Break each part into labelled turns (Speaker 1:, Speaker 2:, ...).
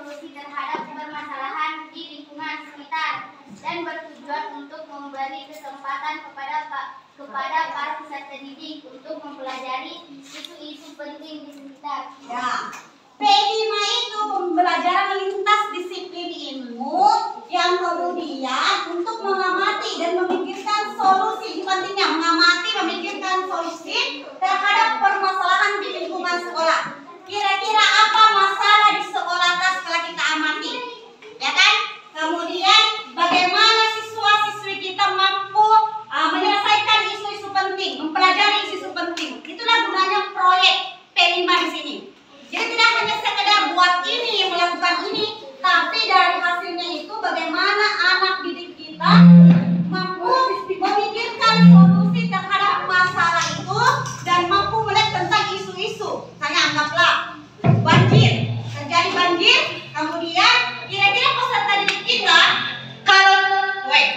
Speaker 1: solusi terhadap permasalahan di lingkungan sekitar dan bertujuan untuk memberi kesempatan kepada para peserta didik untuk mempelajari isu-isu penting di sekitar.
Speaker 2: Ya. P5 itu pembelajaran lintas disiplin ilmu yang kemudian untuk mengamati dan memikirkan solusi, pentingnya mengamati, memikirkan solusi terhadap permasalahan di lingkungan sekolah. Kira-kira apa masalah di sekolah setelah kita amati, ya kan? Kemudian bagaimana siswa-siswi kita mampu menyelesaikan isu-isu penting, mempelajari isu-isu penting. Itulah gunanya proyek P5 di sini. Jadi tidak hanya sekedar buat ini, melakukan ini, tapi dari hasilnya itu bagaimana anak didik kita mampu memikirkan solusi terhadap masalah itu dan mampu melihat tentang isu-isu. Saya anggaplah banjir, terjadi banjir, kemudian kira-kira peserta didik kita kalau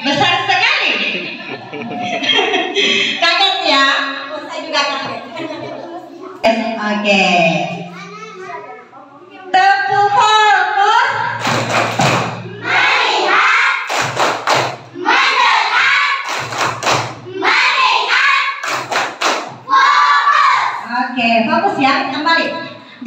Speaker 2: besar sekali, kaget ya, saya juga kaget. Oke. Tepuk fokus. Melihat, mendengar, melihat, fokus. Oke, fokus ya, kembali.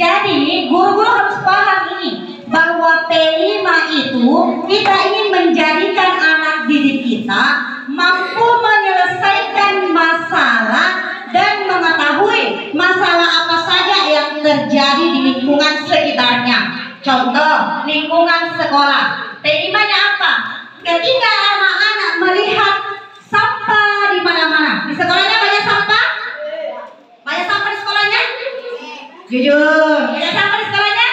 Speaker 2: Jadi guru-guru harus paham ini bahwa P5 itu kita ingin menjadikan anak didik kita mampu menyelesaikan masalah dan mengetahui masalah apa saja yang terjadi di lingkungan sekitarnya. Contoh, lingkungan sekolah. P5-nya apa? Ketika anak-anak melihat sampah di mana-mana. Di sekolahnya banyak sampah? Banyak sampah di sekolahnya? Jujur, banyak sampah di sekolahnya?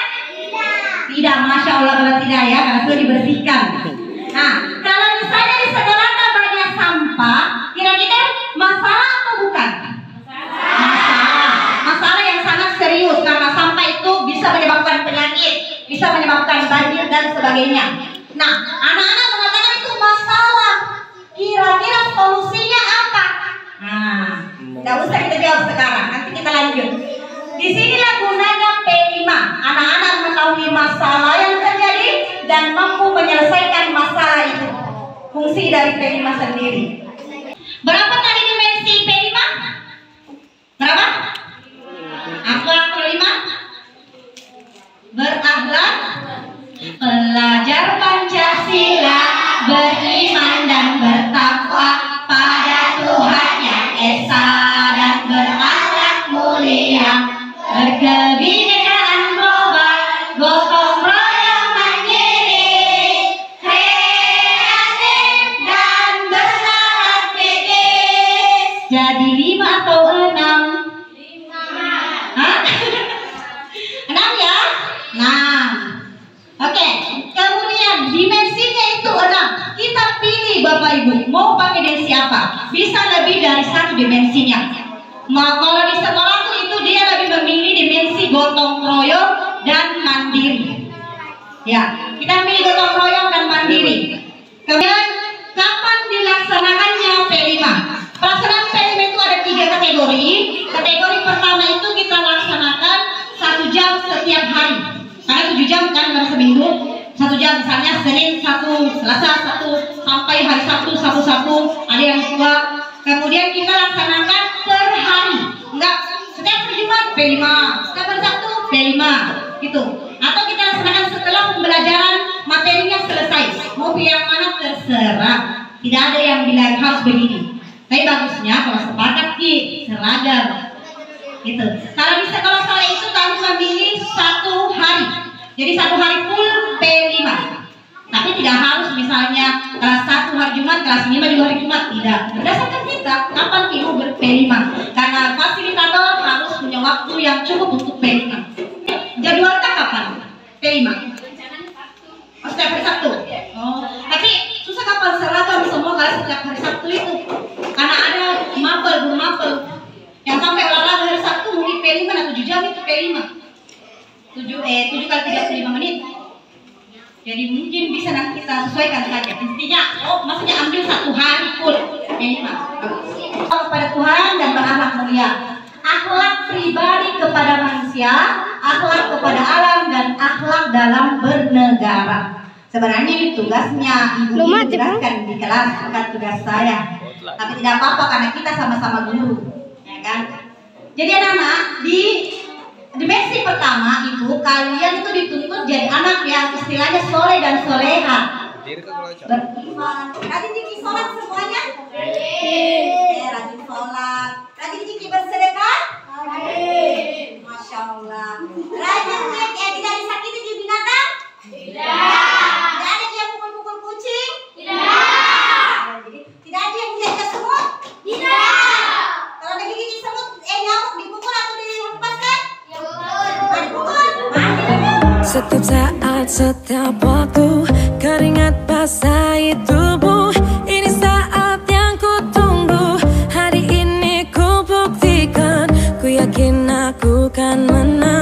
Speaker 2: Tidak, Masya Allah kalau tidak ya, karena sudah dibersihkan. Nah, kalau misalnya di sekolah banyak sampah, kira-kira masalah atau bukan? Masalah yang sangat serius karena sampah itu bisa menyebabkan penyakit, bisa menyebabkan banjir dan sebagainya. Nah, anak-anak mengatakan itu masalah. Kira-kira solusinya apa? Nah, tidak usah kita jawab sekarang, nanti kita lanjut. Disinilah gunanya P5. Anak-anak mengetahui masalah yang terjadi dan mampu menyelesaikan masalah itu. Fungsi dari P5 sendiri. Berapa tadi dimensi P5? Berapa? Akhlak kelima, berakhlak, belajar Pancasila, beriman dan bertakwa pada Tuhan Yang Esa dan berakhlak mulia, berkebinekaan global, gotong royong mandiri, kreatif dan bersahabat kritis. Jadi 5 atau 6? 6 ya? 6. Oke, kemudian dimensinya itu 6. Kita pilih Bapak Ibu, mau pakai dimensi apa? Bisa lebih dari 1 dimensinya. Kalau di sekolah tuh itu dia lebih memilih dimensi gotong royong dan mandiri. Ya, kita pilih gotong royong dan mandiri. Kemudian kapan dilaksanakannya P5? Pelaksanaan P5 itu ada 3 kategori. Kategori pertama itu kita laksanakan 1 jam setiap hari. Karena 7 jam kan dalam seminggu. 1 jam misalnya Senin 1, Selasa 1, sampai hari Sabtu 1, ada yang 2. Kemudian kita laksanakan per hari. Enggak, setiap hari Jumat P5, setiap hari Sabtu P5 gitu. Atau kita laksanakan setelah pembelajaran materinya selesai. Mau pilih yang mana terserah. Tidak ada yang bilang harus begini. Tapi bagusnya kalau sepakat seragam gitu. Kalau di sekolah saya itu kami memilih 1 hari. Jadi 1 hari full P5. Tapi tidak harus misalnya kelas 1 hari Jumat, kelas 5 juga hari Jumat. Tidak. Berdasarkan kita kapan ibu ber-P5. Karena fasilitator harus punya waktu yang cukup untuk P5. Jadwalnya kapan? P5. Oh, setiap hari Sabtu. Oh, tapi susah kapan seragam semua kali setiap hari Sabtu itu. Karena ada mapel, guru mapel yang sampai olahraga hari Sabtu mungkin P5 atau 7 jam itu P5. 7 kali 35 menit. Jadi mungkin bisa nanti kita sesuaikan saja. Intinya, maksudnya ambil 1 hari full P5. Kepada Tuhan dan berakhlak mulia. Akhlak pribadi kepada manusia akhlak kepada alam, dan akhlak dalam bernegara. Sebenarnya ini tugasnya ibu ini jelaskan di kelas, bukan tugas saya. Tapi tidak apa-apa karena kita sama-sama guru, ya kan? Jadi anak-anak, di dimensi pertama itu kalian itu dituntut jadi anak yang istilahnya soleh dan soleha. Beriman. Rajin Ciki sholat semuanya? Rajin sholat. Rajin Ciki bersedekah? Masya Allah. Rajin Ciki tidak disakiti di binatang? Tidak. Tidak ada yang pukul-pukul kucing? Tidak. Tidak ada yang menjaga semut? Tidak. Kalau ada gigi semut, nyamuk dipukul atau dihempaskan? Dipukul.
Speaker 3: Setiap saat, setiap waktu, keringat basahi tubuh. Ini saat yang ku tunggu. Hari ini ku buktikan, ku yakin aku kan menang.